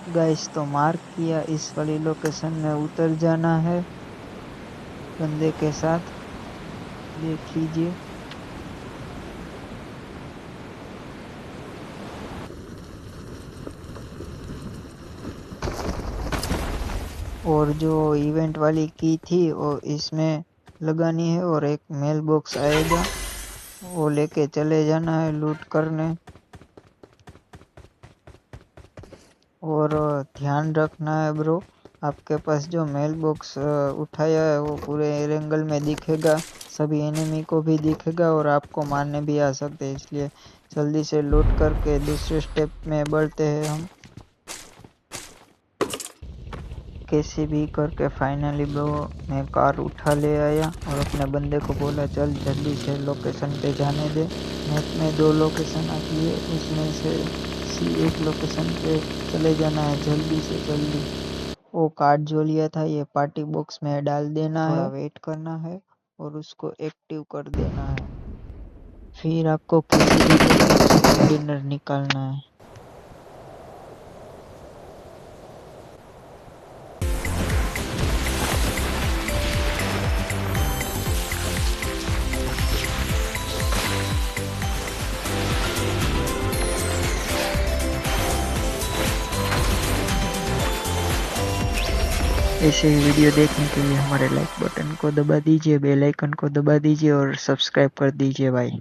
Guys तो mark किया, इस वाली लोकेशन में उतर जाना है बंदे के साथ। देख लीजिए। और जो इवेंट वाली की थी वो इसमें लगानी है और एक मेल बॉक्स आएगा, वो लेके चले जाना है लूट करने। और ध्यान रखना है ब्रो, आपके पास जो मेल बॉक्स उठाया है वो पूरे एंगल में दिखेगा, सभी एनिमी को भी दिखेगा और आपको मारने भी आ सकते हैं, इसलिए जल्दी से लूट करके दूसरे स्टेप में बढ़ते हैं हम। कैसे भी करके फाइनली ब्रो मैं कार उठा ले आया और अपने बंदे को बोला चल जल्दी से लोकेशन पे जाने दे। मैप में 2 लोकेशन आती है, उसमें से किसी एक लोकेशन पे चले जाना है जल्दी से जल्दी। वो कार्ड जो लिया था ये पार्टी बॉक्स में डाल देना है, थोड़ा वेट करना है और उसको एक्टिव कर देना है। फिर आपको किसी भी तरीके से कंटेनर निकालना है। ऐसे ही वीडियो देखने के लिए हमारे लाइक बटन को दबा दीजिए, बेल आइकन को दबा दीजिए और सब्सक्राइब कर दीजिए भाई।